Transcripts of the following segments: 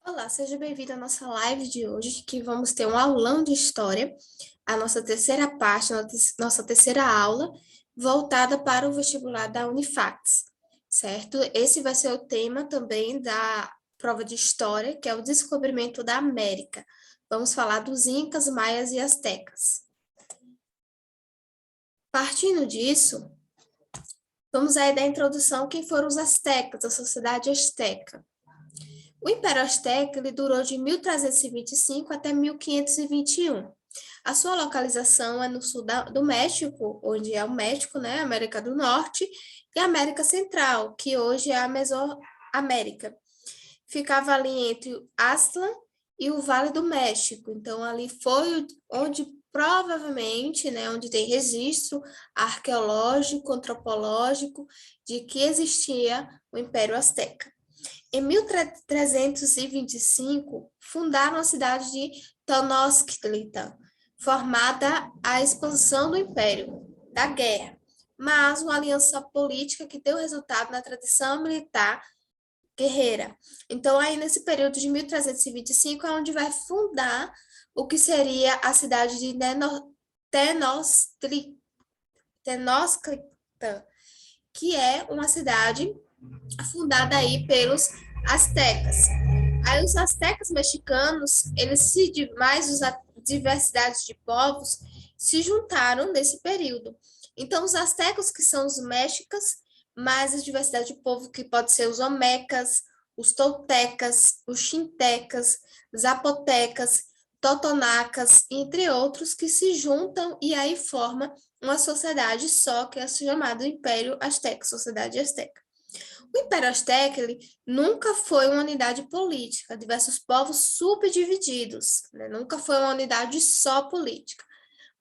Olá, seja bem-vindo à nossa live de hoje, que vamos ter um aulão de história, a nossa terceira parte, nossa terceira aula, voltada para o vestibular da Unifax, certo? Esse vai ser o tema também da prova de história, que é o descobrimento da América. Vamos falar dos Incas, Maias e Astecas. Partindo disso, vamos aí da introdução, quem foram os astecas, a sociedade asteca. O Império Azteca ele durou de 1325 até 1521. A sua localização é no sul do México, onde é o México, né, América do Norte, e América Central, que hoje é a Mesoamérica. Ficava ali entre o Aztlán e o Vale do México. Então, ali foi onde provavelmente, né, onde tem registro arqueológico, antropológico, de que existia o Império Azteca. Em 1325, fundaram a cidade de Tenochtitlan, formada a expansão do império, da guerra, mas uma aliança política que deu resultado na tradição militar guerreira. Então, aí nesse período de 1325 é onde vai fundar o que seria a cidade de Tenochtitlan, que é uma cidade fundada aí pelos astecas. Aí os astecas mexicanos, mais as diversidades de povos se juntaram nesse período. Então os astecos que são os mexicas, mais a diversidade de povo que pode ser os olmecas, os toltecas, os xintecas, zapotecas, totonacas, entre outros que se juntam e aí forma uma sociedade só que é chamada Império Azteca, Sociedade Azteca. O Império Azteca ele nunca foi uma unidade política, diversos povos subdivididos, né? Nunca foi uma unidade só política.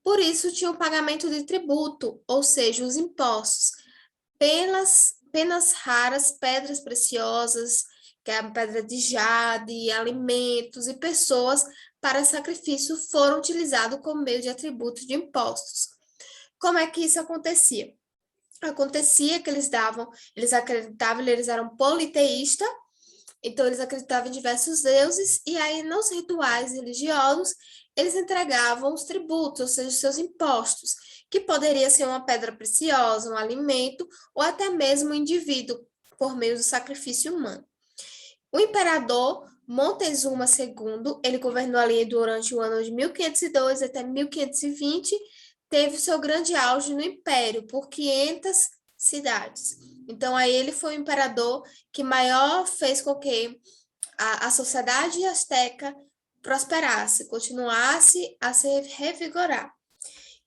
Por isso, tinha o pagamento de tributo, ou seja, os impostos, pelas raras pedras preciosas, que é a pedra de jade, alimentos e pessoas para sacrifício foram utilizados como meio de atributo de impostos. Como é que isso acontecia? Acontecia que eles acreditavam, eles eram politeístas, então eles acreditavam em diversos deuses, e aí nos rituais religiosos, eles entregavam os tributos, ou seja, os seus impostos, que poderia ser uma pedra preciosa, um alimento, ou até mesmo um indivíduo, por meio do sacrifício humano. O imperador Montezuma II, ele governou ali durante o ano de 1502 até 1520, teve seu grande auge no império, por 500 cidades. Então, aí ele foi o imperador que maior fez com que a sociedade asteca prosperasse, continuasse a se revigorar.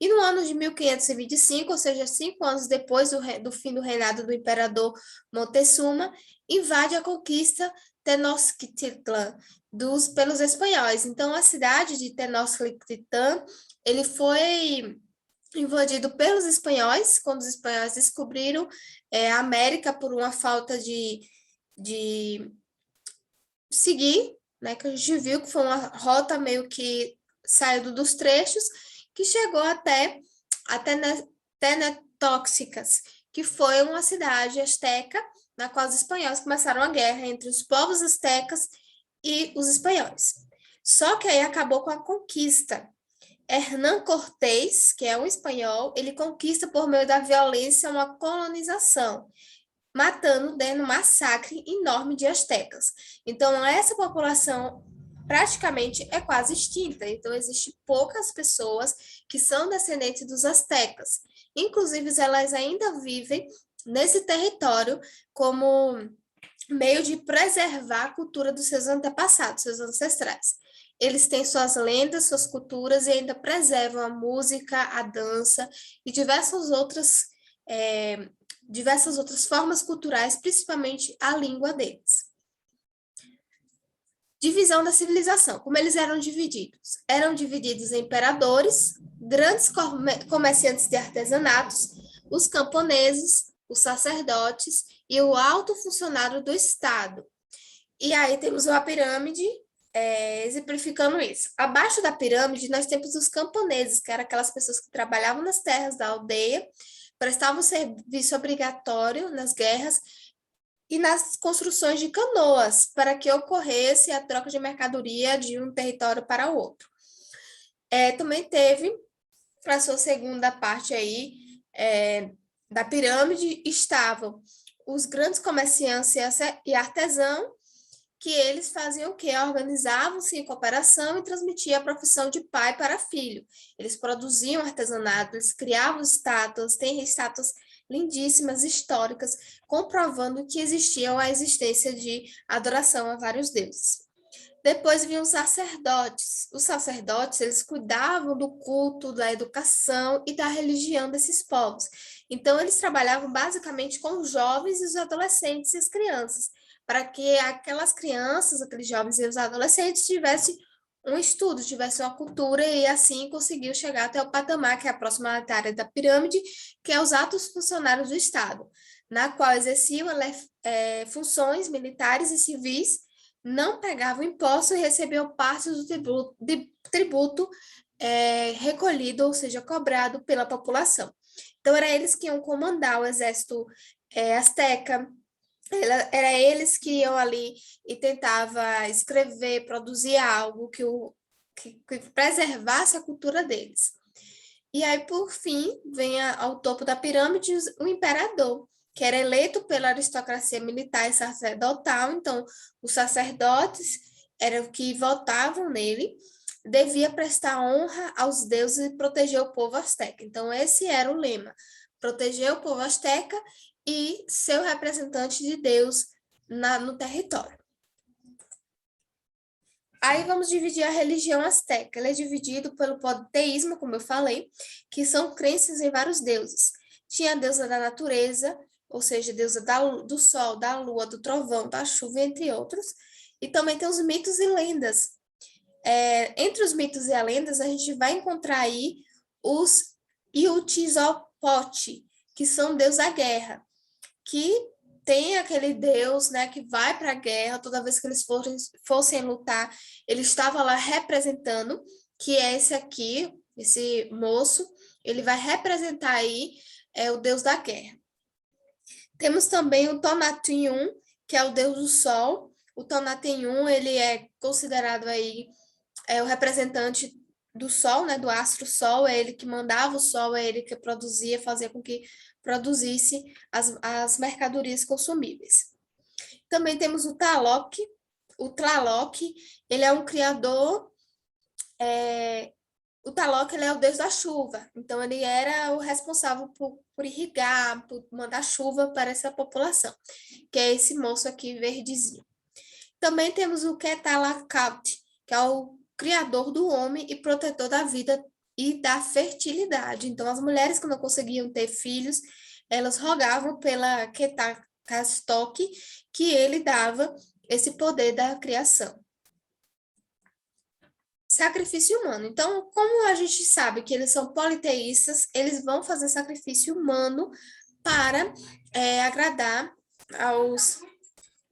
E no ano de 1525, ou seja, 5 anos depois do fim do reinado do imperador Montezuma, invade a conquista Tenochtitlan pelos espanhóis. Então, a cidade de Tenochtitlan, ele foi invadido pelos espanhóis, quando os espanhóis descobriram a América por uma falta de seguir, né, que a gente viu que foi uma rota meio que saiu dos trechos, que chegou até Tenetóxicas, que foi uma cidade asteca, na qual os espanhóis começaram a guerra entre os povos astecas e os espanhóis. Só que aí acabou com a conquista. Hernán Cortés, que é um espanhol, ele conquista por meio da violência uma colonização, matando, dando um massacre enorme de astecas. Então, essa população praticamente é quase extinta. Então, existe poucas pessoas que são descendentes dos astecas. Inclusive, elas ainda vivem nesse território como meio de preservar a cultura dos seus antepassados, seus ancestrais. Eles têm suas lendas, suas culturas e ainda preservam a música, a dança e diversas outras formas culturais, principalmente a língua deles. Divisão da civilização. Como eles eram divididos? Eram divididos em imperadores, grandes comerciantes de artesanatos, os camponeses, os sacerdotes e o alto funcionário do Estado. E aí temos uma pirâmide exemplificando isso. Abaixo da pirâmide, nós temos os camponeses, que eram aquelas pessoas que trabalhavam nas terras da aldeia, prestavam serviço obrigatório nas guerras, e nas construções de canoas, para que ocorresse a troca de mercadoria de um território para o outro. Também teve a sua segunda parte aí da pirâmide, estavam os grandes comerciantes e artesãos, que eles faziam o quê? Organizavam-se em cooperação e transmitiam a profissão de pai para filho. Eles produziam artesanato, eles criavam estátuas, tem estátuas lindíssimas, históricas, comprovando que existia a existência de adoração a vários deuses. Depois vinham os sacerdotes. Os sacerdotes, eles cuidavam do culto, da educação e da religião desses povos. Então, eles trabalhavam basicamente com os jovens e os adolescentes e as crianças, para que aquelas crianças, aqueles jovens e os adolescentes tivessem um estudo, tivessem uma cultura e assim conseguiu chegar até o patamar, que é a próxima área da pirâmide, que é os altos funcionários do Estado, na qual exerciam funções militares e civis, não pagavam impostos e recebiam parte do tributo recolhido, ou seja, cobrado pela população. Então, era eles que iam comandar o exército azteca, era eles que iam ali e tentava escrever, produzir algo que preservasse a cultura deles. E aí, por fim, vem ao topo da pirâmide o imperador, que era eleito pela aristocracia militar e sacerdotal. Então, os sacerdotes eram que votavam nele, devia prestar honra aos deuses e proteger o povo asteca. Então, esse era o lema: proteger o povo asteca e ser o representante de Deus no território. Aí vamos dividir a religião asteca. Ela é dividida pelo politeísmo, como eu falei, que são crenças em vários deuses. Tinha a deusa da natureza, ou seja, a deusa do sol, da lua, do trovão, da chuva, entre outros. E também tem os mitos e lendas. Entre os mitos e as lendas, a gente vai encontrar aí os Huitzilopochtli, que são deus da guerra, que tem aquele deus, né, que vai para a guerra, toda vez que eles fossem lutar, ele estava lá representando, que é esse aqui, esse moço, ele vai representar aí o deus da guerra. Temos também o Tonatiuh, que é o deus do sol. O Tonatiuh, ele é considerado aí o representante do sol, né, do astro sol, é ele que mandava o sol, é ele que produzia, fazia com que produzisse as mercadorias consumíveis. Também temos o Tlaloc. O Tlaloc, ele é um criador, o Tlaloc, ele é o deus da chuva, então ele era o responsável por irrigar, por mandar chuva para essa população, que é esse moço aqui verdezinho. Também temos o Quetzalcoatl, que é o criador do homem e protetor da vida e da fertilidade. Então, as mulheres que não conseguiam ter filhos, elas rogavam pela Quetzalcoatl, que ele dava esse poder da criação. Sacrifício humano. Então, como a gente sabe que eles são politeístas, eles vão fazer sacrifício humano para agradar aos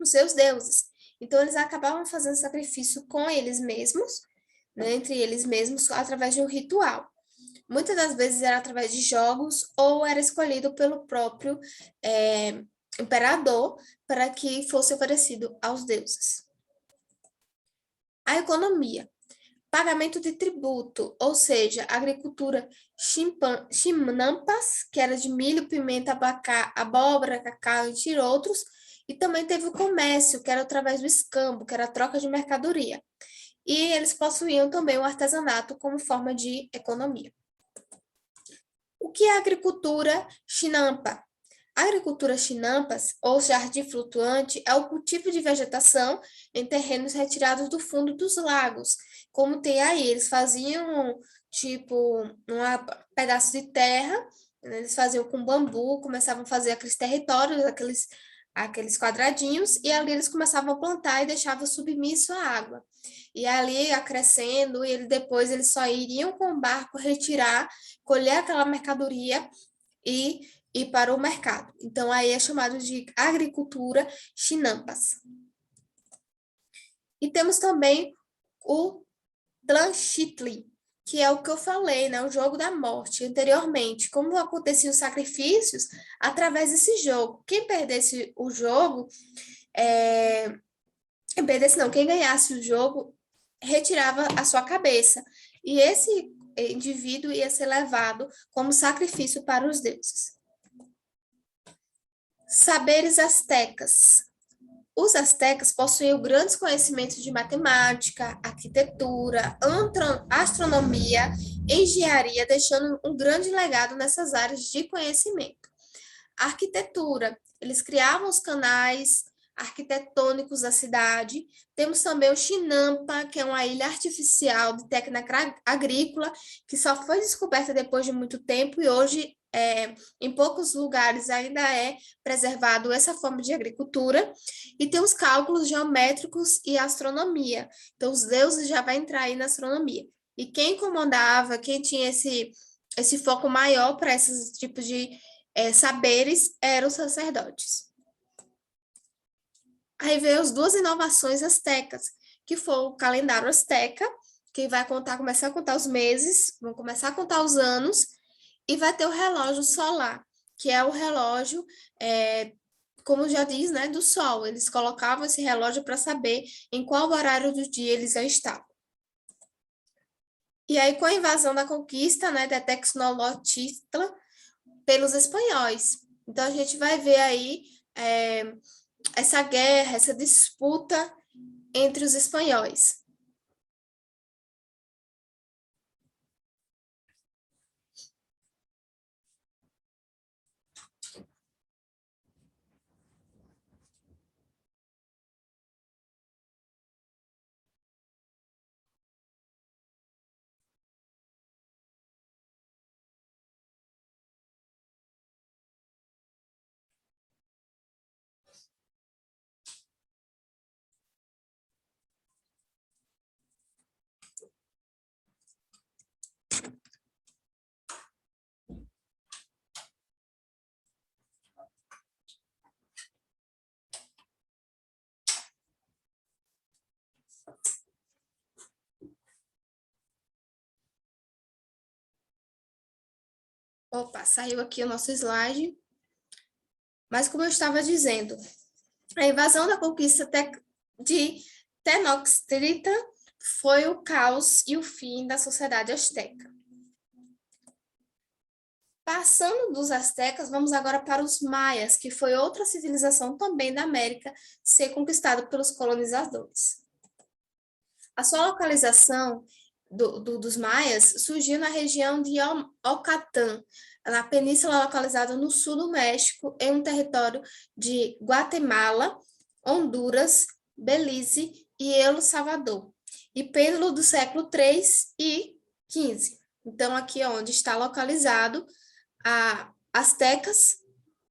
seus deuses. Então, eles acabavam fazendo sacrifício com eles mesmos, né, entre eles mesmos, através de um ritual. Muitas das vezes era através de jogos ou era escolhido pelo próprio imperador para que fosse oferecido aos deuses. A economia. Pagamento de tributo, ou seja, agricultura chinampas, que era de milho, pimenta, abóbora, cacau, entre outros, e também teve o comércio, que era através do escambo, que era a troca de mercadoria. E eles possuíam também o artesanato como forma de economia. O que é a agricultura chinampa? A agricultura chinampas, ou jardim flutuante, é o cultivo de vegetação em terrenos retirados do fundo dos lagos. Como tem aí, eles faziam, tipo, um pedaço de terra, né, eles faziam com bambu, começavam a fazer aqueles territórios, aqueles quadradinhos, e ali eles começavam a plantar e deixavam submisso à água. E ali ia crescendo, e depois eles só iriam com o barco retirar, colher aquela mercadoria e ir para o mercado. Então, aí é chamado de agricultura chinampas. E temos também o Tlachtli, que é o que eu falei, né? O jogo da morte anteriormente. Como aconteciam os sacrifícios através desse jogo. Quem perdesse o jogo, quem perdesse não, quem ganhasse o jogo retirava a sua cabeça. E esse indivíduo ia ser levado como sacrifício para os deuses. Saberes astecas. Os astecas possuíam grandes conhecimentos de matemática, arquitetura, astronomia, engenharia, deixando um grande legado nessas áreas de conhecimento. Arquitetura, eles criavam os canais arquitetônicos da cidade. Temos também o Chinampa, que é uma ilha artificial de técnica agrícola, que só foi descoberta depois de muito tempo e hoje, em poucos lugares, ainda é preservado essa forma de agricultura. E tem os cálculos geométricos e astronomia. Então, os deuses já vai entrar aí na astronomia. E quem comandava, quem tinha esse foco maior para esses tipos de saberes eram os sacerdotes. Aí veio as duas inovações astecas, que foi o calendário asteca, que vai começar a contar os meses, vão começar a contar os anos, e vai ter o relógio solar, que é o relógio, como já diz, né, do sol. Eles colocavam esse relógio para saber em qual horário do dia eles já estavam. E aí, com a invasão da conquista, né, da Tenochtitlan pelos espanhóis. Então, a gente vai ver aí essa guerra, essa disputa entre os espanhóis. Opa, saiu aqui o nosso slide. Mas, como eu estava dizendo, a invasão da conquista de Tenochtitlan foi o caos e o fim da sociedade asteca. Passando dos astecas, vamos agora para os maias, que foi outra civilização também da América ser conquistada pelos colonizadores. A sua localização dos maias surgiu na região de Ocatán, na península localizada no sul do México, em um território de Guatemala, Honduras, Belize e El Salvador, e pêndulo do século III e XV. Então, aqui é onde está localizado a astecas,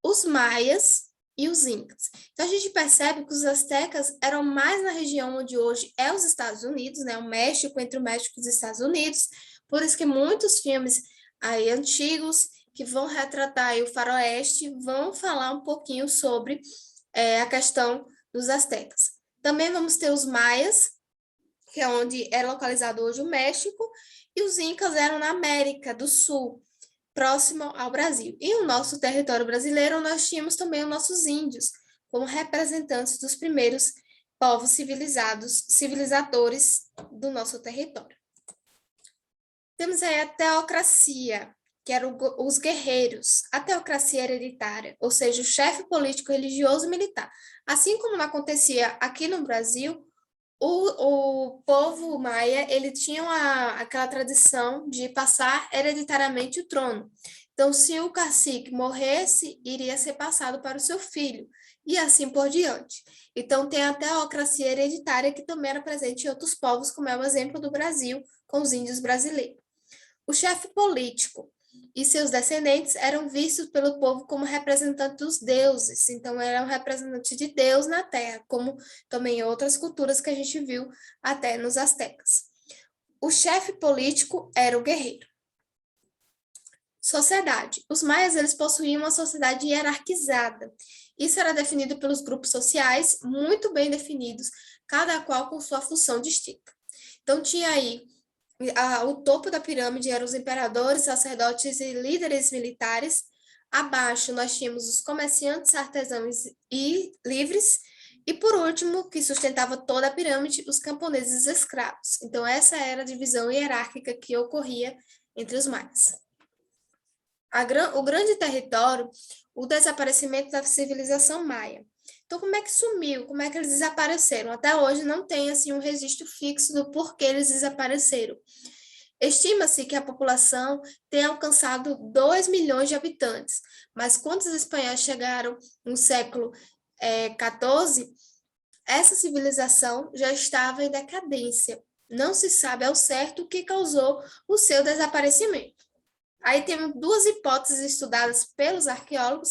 os maias e os incas. Então, a gente percebe que os astecas eram mais na região onde hoje é os Estados Unidos, né, o México, entre o México e os Estados Unidos, por isso que muitos filmes aí antigos que vão retratar aí o faroeste vão falar um pouquinho sobre a questão dos astecas. Também vamos ter os maias, que é onde é localizado hoje o México, e os incas eram na América do Sul, próximo ao Brasil. E no nosso território brasileiro, nós tínhamos também os nossos índios, como representantes dos primeiros povos civilizadores do nosso território. Temos aí a teocracia, que eram os guerreiros, a teocracia hereditária, ou seja, o chefe político, religioso e militar. Assim como acontecia aqui no Brasil, o povo maia, ele tinha aquela tradição de passar hereditariamente o trono. Então, se o cacique morresse, iria ser passado para o seu filho, e assim por diante. Então, tem a teocracia hereditária, que também era presente em outros povos, como é o exemplo do Brasil, com os índios brasileiros. O chefe político e seus descendentes eram vistos pelo povo como representantes dos deuses, então eram representantes de Deus na terra, como também em outras culturas que a gente viu até nos astecas. O chefe político era o guerreiro. Sociedade. Os maias, eles possuíam uma sociedade hierarquizada. Isso era definido pelos grupos sociais, muito bem definidos, cada qual com sua função distinta. Então, tinha aí O topo da pirâmide eram os imperadores, sacerdotes e líderes militares. Abaixo nós tínhamos os comerciantes, artesãos e livres. E por último, que sustentava toda a pirâmide, os camponeses escravos. Então essa era a divisão hierárquica que ocorria entre os maias. O grande território, o desaparecimento da civilização maia. Então, como é que sumiu? Como é que eles desapareceram? Até hoje não tem assim um registro fixo do porquê eles desapareceram. Estima-se que a população tenha alcançado 2 milhões de habitantes, mas quando os espanhóis chegaram no século XIV, essa civilização já estava em decadência. Não se sabe ao certo o que causou o seu desaparecimento. Aí temos duas hipóteses estudadas pelos arqueólogos,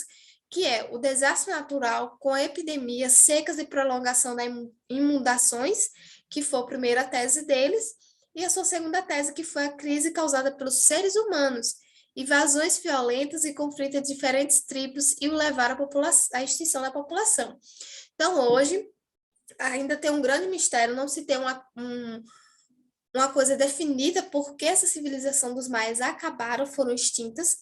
que é o desastre natural com epidemias, secas e prolongação das inundações, que foi a primeira tese deles, e a sua segunda tese, que foi a crise causada pelos seres humanos, invasões violentas e conflitos de diferentes tribos e o levaram à extinção da população. Então, hoje, ainda tem um grande mistério, não se tem uma coisa definida por que essa civilização dos maias acabaram, foram extintas,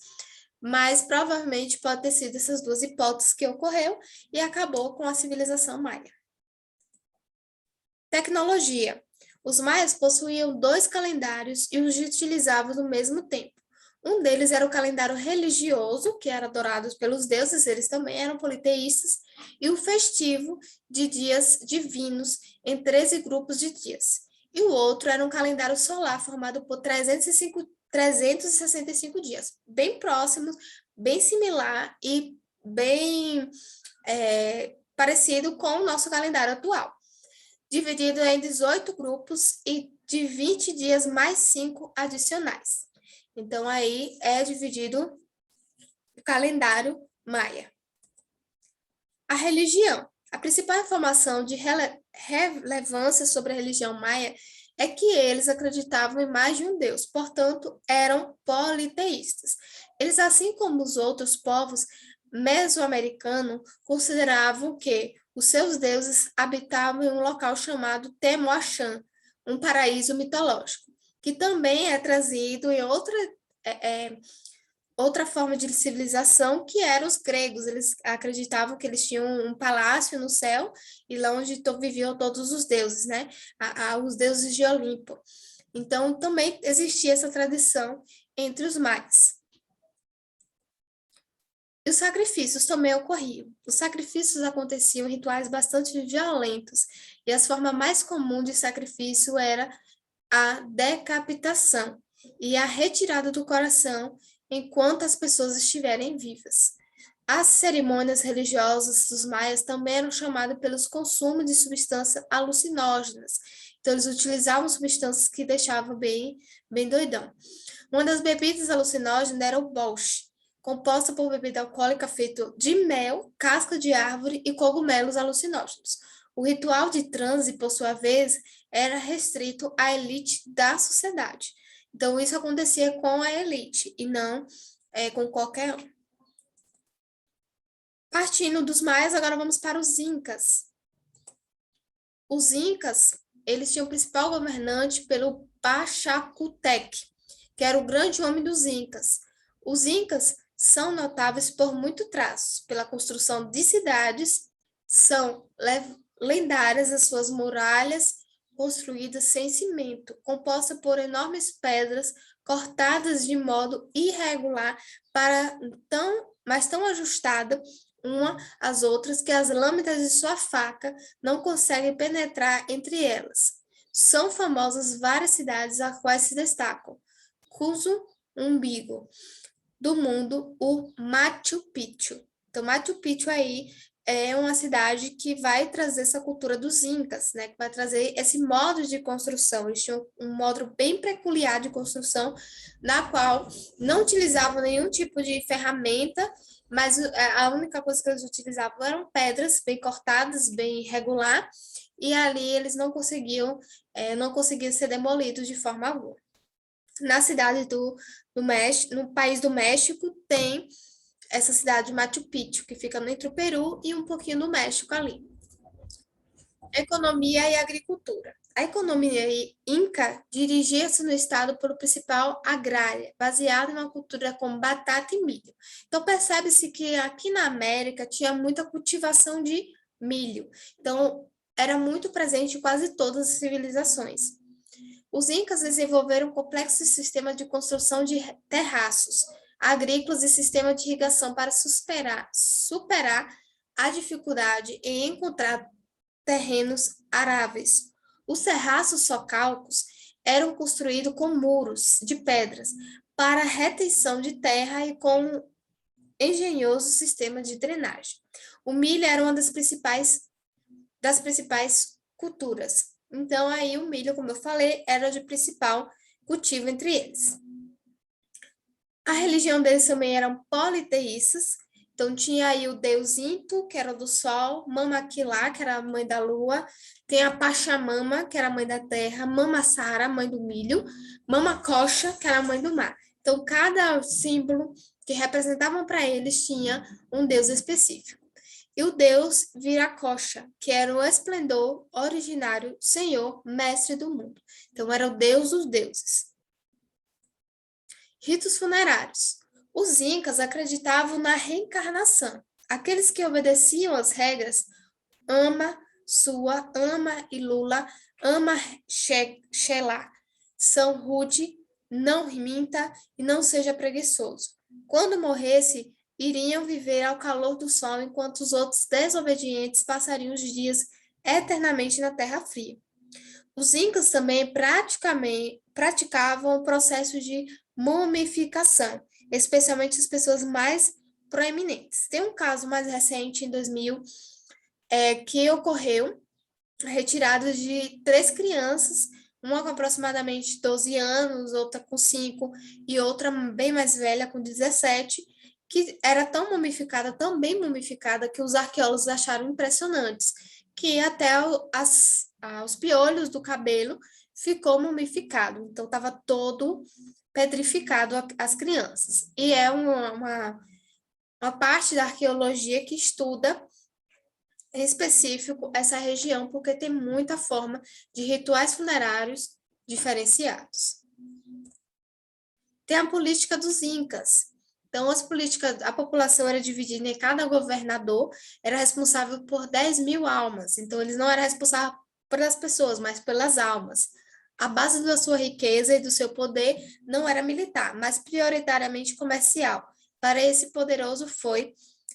mas provavelmente pode ter sido essas duas hipóteses que ocorreu e acabou com a civilização maia. Tecnologia. Os maias possuíam 2 calendários e os utilizavam no mesmo tempo. Um deles era o calendário religioso, que era adorado pelos deuses, eles também eram politeístas, e o festivo, de dias divinos, em 13 grupos de dias. E o outro era um calendário solar, formado por 365 dias, bem próximos, bem similar e bem parecido com o nosso calendário atual, dividido em 18 grupos e de 20 dias mais 5 adicionais. Então, aí é dividido o calendário maia. A religião. A principal informação de relevância sobre a religião maia é que eles acreditavam em mais de um Deus, portanto, eram politeístas. Eles, assim como os outros povos mesoamericanos, consideravam que os seus deuses habitavam em um local chamado Temoachan, um paraíso mitológico, que também é trazido em outra forma de civilização, que eram os gregos. Eles acreditavam que eles tinham um palácio no céu e lá onde viviam todos os deuses, né? Os deuses de Olimpo. Então, também existia essa tradição entre os maias. E os sacrifícios também ocorriam. Os sacrifícios aconteciam em rituais bastante violentos, e a forma mais comum de sacrifício era a decapitação e a retirada do coração enquanto as pessoas estiverem vivas. As cerimônias religiosas dos maias também eram chamadas pelos consumos de substâncias alucinógenas. Então, eles utilizavam substâncias que deixavam bem doidão. Uma das bebidas alucinógenas era o bolche, composta por bebida alcoólica feita de mel, casca de árvore e cogumelos alucinógenos. O ritual de transe, por sua vez, era restrito à elite da sociedade. Então, isso acontecia com a elite e não com qualquer um. Partindo dos maias, agora vamos para os incas. Os incas, eles tinham o principal governante pelo Pachacutec, que era o grande homem dos incas. Os incas são notáveis por muito traços, pela construção de cidades, são lendárias as suas muralhas construídas sem cimento, composta por enormes pedras cortadas de modo irregular, mas tão ajustada uma às outras que as lâminas de sua faca não conseguem penetrar entre elas. São famosas várias cidades a quais se destacam Cuso, umbigo do mundo, o Machu Picchu. Então, Machu Picchu aí é uma cidade que vai trazer essa cultura dos incas, né? Que vai trazer esse modo de construção. Eles tinham um modo bem peculiar de construção, na qual não utilizavam nenhum tipo de ferramenta, mas a única coisa que eles utilizavam eram pedras bem cortadas, bem irregular, e ali eles não conseguiam ser demolidos de forma alguma. Na cidade do México, no país do México, tem essa cidade de Machu Picchu, que fica entre o Peru e um pouquinho do México ali. Economia e agricultura. A economia inca dirigia-se no estado pelo principal agrária, baseada em uma cultura com batata e milho. Então, percebe-se que aqui na América tinha muita cultivação de milho. Então, era muito presente em quase todas as civilizações. Os incas desenvolveram um complexo sistema de construção de terraços agrícolas e sistema de irrigação para superar a dificuldade em encontrar terrenos aráveis. Os terraços socalcos eram construídos com muros de pedras para retenção de terra e com um engenhoso sistema de drenagem. O milho era uma das principais culturas. Então, aí o milho, como eu falei, era de principal cultivo entre eles. A religião deles também eram politeístas, então tinha aí o deus Intu, que era do sol, Mama Aquilá, que era a mãe da lua, tem a Pachamama, que era a mãe da terra, Mama Sara, mãe do milho, Mama Coxa, que era a mãe do mar. Então, cada símbolo que representavam para eles tinha um deus específico. E o deus Viracocha, que era o esplendor originário, senhor, mestre do mundo. Então, era o deus dos deuses. Ritos funerários. Os incas acreditavam na reencarnação. Aqueles que obedeciam às regras Ama, Sua, Ama e Lula, Ama Xelá, são rude, não minta e não seja preguiçoso. Quando morresse, iriam viver ao calor do sol, enquanto os outros desobedientes passariam os dias eternamente na terra fria. Os incas também praticavam o processo de mumificação, especialmente as pessoas mais proeminentes. Tem um caso mais recente, em 2000, que ocorreu a retirada de 3 crianças, uma com aproximadamente 12 anos, outra com 5 e outra bem mais velha, com 17, que era tão bem mumificada, que os arqueólogos acharam impressionantes, que até os piolhos do cabelo ficou mumificado, então estava todo petrificado as crianças. E é uma parte da arqueologia que estuda em específico essa região, porque tem muita forma de rituais funerários diferenciados. Tem a política dos incas. Então, a população era dividida em cada governador, era responsável por 10.000 almas. Então, eles não eram responsáveis pelas pessoas, mas pelas almas. A base da sua riqueza e do seu poder não era militar, mas prioritariamente comercial. Para esse poderoso foi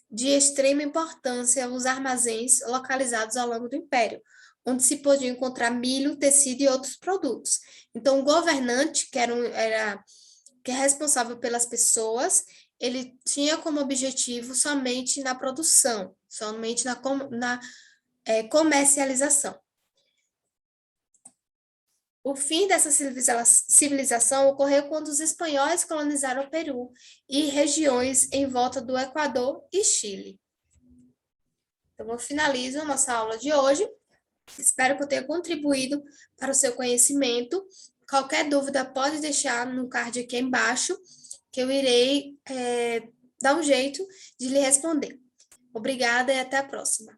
de extrema importância os armazéns localizados ao longo do império, onde se podia encontrar milho, tecido e outros produtos. Então, o governante, que que é responsável pelas pessoas, ele tinha como objetivo somente na produção, somente na comercialização. O fim dessa civilização ocorreu quando os espanhóis colonizaram o Peru e regiões em volta do Equador e Chile. Então, eu finalizo a nossa aula de hoje. Espero que eu tenha contribuído para o seu conhecimento. Qualquer dúvida pode deixar no card aqui embaixo, que eu irei dar um jeito de lhe responder. Obrigada e até a próxima.